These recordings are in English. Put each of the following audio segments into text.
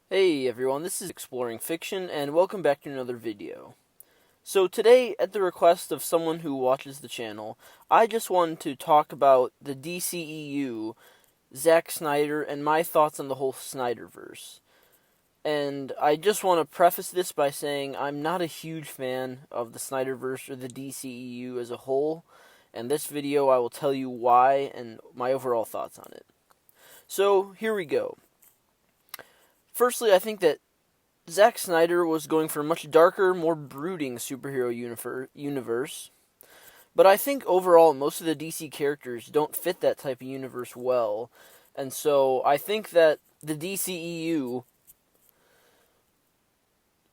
Hey everyone, this is Exploring Fiction, and welcome back to another video. So today, at the request of someone who watches the channel, I just wanted to talk about the DCEU, Zack Snyder, and my thoughts on the whole Snyderverse. And I just want to preface this by saying I'm not a huge fan of the Snyderverse or the DCEU as a whole, and this video I will tell you why and my overall thoughts on it. So, here we go. Firstly, I think that Zack Snyder was going for a much darker, more brooding superhero universe. But I think overall, most of the DC characters don't fit that type of universe well. And so I think that the DCEU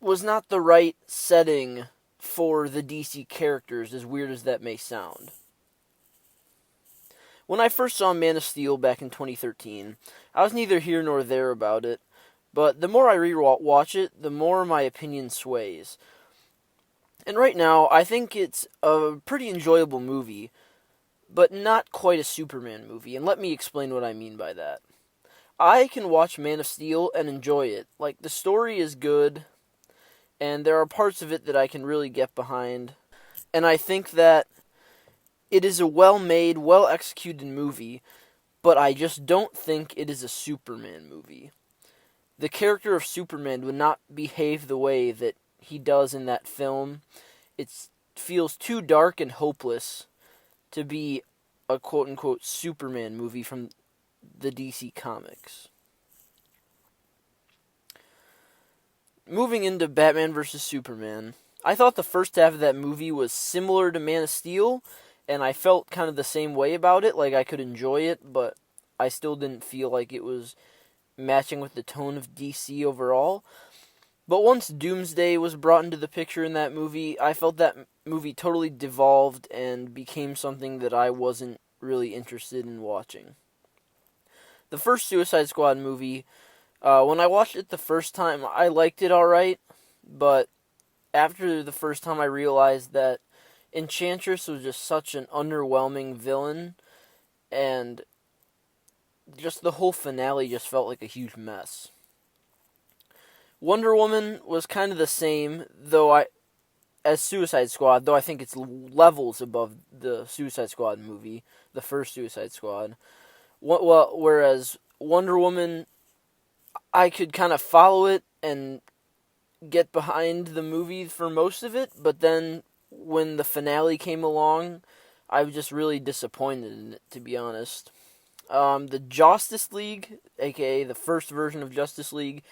was not the right setting for the DC characters, as weird as that may sound. When I first saw Man of Steel back in 2013, I was neither here nor there about it. But the more I rewatch it, the more my opinion sways. And right now, I think it's a pretty enjoyable movie, but not quite a Superman movie. And let me explain what I mean by that. I can watch Man of Steel and enjoy it. Like, the story is good, and there are parts of it that I can really get behind. And I think that it is a well-made, well-executed movie, but I just don't think it is a Superman movie. The character of Superman would not behave the way that he does in that film. It feels too dark and hopeless to be a quote-unquote Superman movie from the DC Comics. Moving into Batman vs. Superman, I thought the first half of that movie was similar to Man of Steel, and I felt kind of the same way about it, like I could enjoy it, but I still didn't feel like it was matching with the tone of DC overall. But once Doomsday was brought into the picture in that movie, I felt that movie totally devolved and became something that I wasn't really interested in watching. The first Suicide Squad movie, when I watched it the first time, I liked it alright, but after the first time I realized that Enchantress was just such an underwhelming villain, and just the whole finale just felt like a huge mess. Wonder Woman was kind of the same, as Suicide Squad, though I think it's levels above the Suicide Squad movie, the first Suicide Squad. Whereas Wonder Woman, I could kind of follow it and get behind the movie for most of it, but then when the finale came along, I was just really disappointed in it, to be honest. The Justice League, aka the first version of Justice League,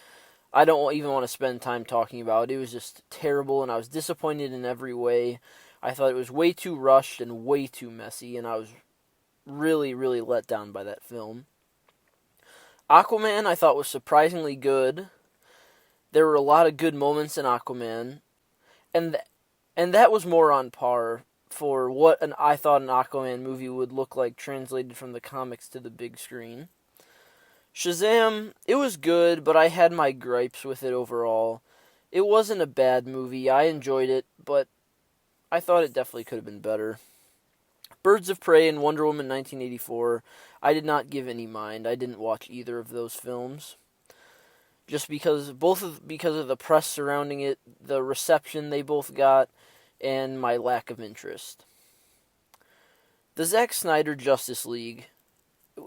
I don't even want to spend time talking about. It was just terrible, and I was disappointed in every way. I thought it was way too rushed and way too messy, and I was really, really let down by that film. Aquaman, I thought was surprisingly good. There were a lot of good moments in Aquaman, and that was more on par for what I thought an Aquaman movie would look like translated from the comics to the big screen. Shazam, it was good, but I had my gripes with it overall. It wasn't a bad movie. I enjoyed it, but I thought it definitely could have been better. Birds of Prey and Wonder Woman 1984, I did not give any mind. I didn't watch either of those films. Just because of the press surrounding it, the reception they both got, and my lack of interest. The Zack Snyder Justice League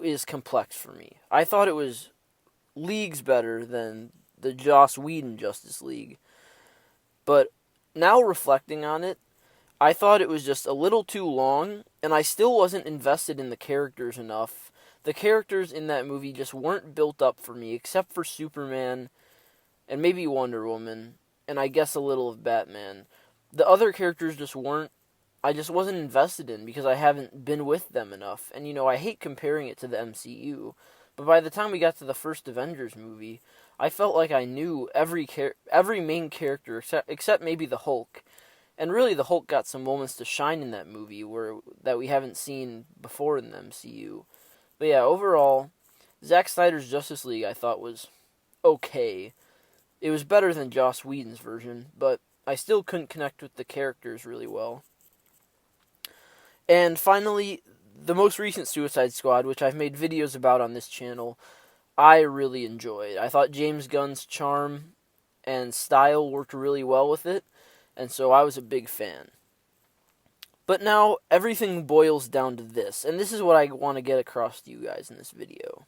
is complex for me. I thought it was leagues better than the Joss Whedon Justice League. But now reflecting on it, I thought it was just a little too long, and I still wasn't invested in the characters enough. The characters in that movie just weren't built up for me, except for Superman, and maybe Wonder Woman, and I guess a little of Batman. The other characters just weren't, I just wasn't invested in because I haven't been with them enough. And, I hate comparing it to the MCU, but by the time we got to the first Avengers movie, I felt like I knew every main character except maybe the Hulk. And really, the Hulk got some moments to shine in that movie that we haven't seen before in the MCU. But yeah, overall, Zack Snyder's Justice League I thought was okay. It was better than Joss Whedon's version, but I still couldn't connect with the characters really well. And finally, the most recent Suicide Squad, which I've made videos about on this channel, I really enjoyed. I thought James Gunn's charm and style worked really well with it, and so I was a big fan. But now everything boils down to this, and this is what I want to get across to you guys in this video.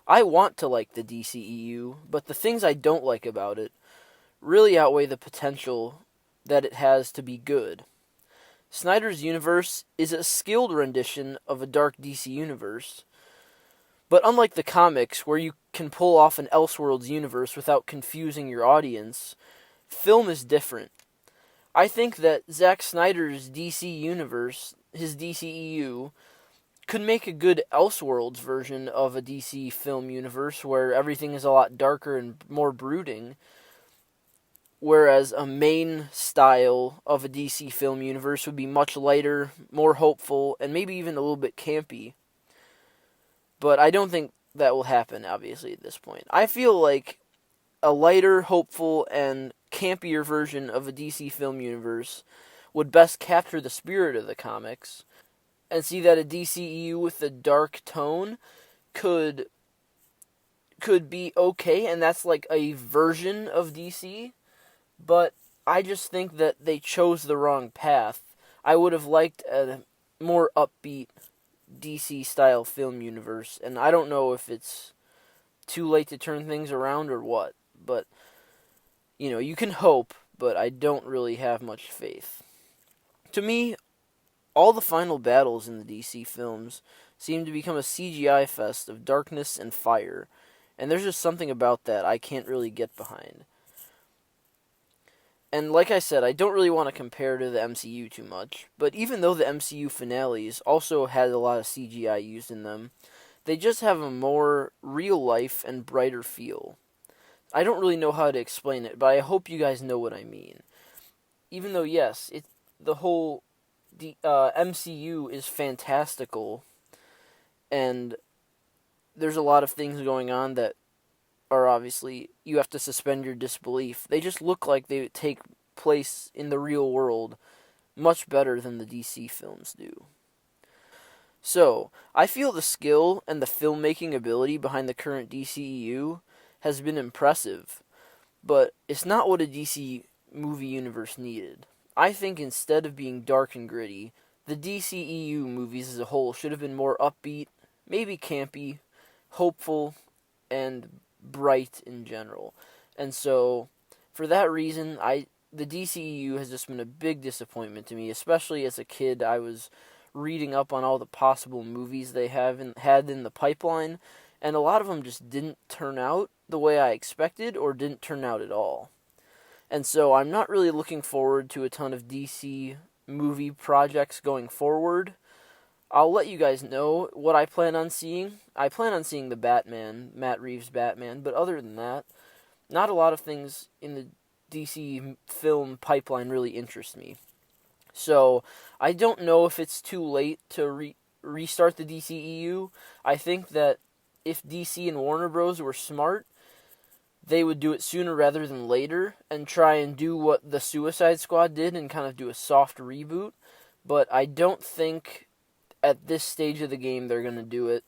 I want to like the DCEU, but the things I don't like about it really outweigh the potential that it has to be good. Snyder's universe is a skilled rendition of a dark DC universe, but unlike the comics, where you can pull off an Elseworlds universe without confusing your audience, film is different. I think that Zack Snyder's DC universe, his DCEU, could make a good Elseworlds version of a DC film universe where everything is a lot darker and more brooding, whereas a main style of a DC film universe would be much lighter, more hopeful, and maybe even a little bit campy. But I don't think that will happen, obviously, at this point. I feel like a lighter, hopeful, and campier version of a DC film universe would best capture the spirit of the comics, and see that a DCEU with a dark tone could be okay, and that's like a version of DC, but I just think that they chose the wrong path. I would have liked a more upbeat DC-style film universe, and I don't know if it's too late to turn things around or what, but, you can hope, but I don't really have much faith. To me, all the final battles in the DC films seem to become a CGI fest of darkness and fire, and there's just something about that I can't really get behind. And like I said, I don't really want to compare to the MCU too much, but even though the MCU finales also had a lot of CGI used in them, they just have a more real-life and brighter feel. I don't really know how to explain it, but I hope you guys know what I mean. Even though, yes, the whole MCU is fantastical, and there's a lot of things going on that are obviously, you have to suspend your disbelief. They just look like they take place in the real world much better than the DC films do. So, I feel the skill and the filmmaking ability behind the current DCEU has been impressive, but it's not what a DC movie universe needed. I think instead of being dark and gritty, the DCEU movies as a whole should have been more upbeat, maybe campy, hopeful, and bright in general. And so, for that reason, the DCEU has just been a big disappointment to me, especially as a kid. I was reading up on all the possible movies they had in the pipeline, and a lot of them just didn't turn out the way I expected, or didn't turn out at all. And so I'm not really looking forward to a ton of DC movie projects going forward. I'll let you guys know what I plan on seeing. I plan on seeing the Batman, Matt Reeves' Batman, but other than that, not a lot of things in the DC film pipeline really interest me. So, I don't know if it's too late to restart the DCEU. I think that if DC and Warner Bros. Were smart, they would do it sooner rather than later, and try and do what the Suicide Squad did and kind of do a soft reboot. But I don't think at this stage of the game they're going to do it.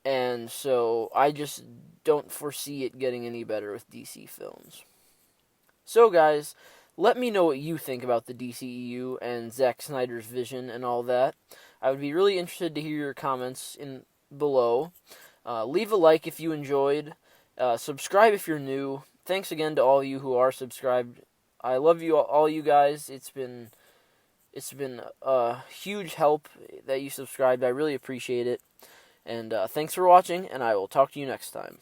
And so I just don't foresee it getting any better with DC films. So guys, let me know what you think about the DCEU and Zack Snyder's vision and all that. I would be really interested to hear your comments below. Leave a like if you enjoyed. Subscribe if you're new. Thanks again to all you who are subscribed. I love you all you guys. It's been a huge help that you subscribed. I really appreciate it. And thanks for watching, and I will talk to you next time.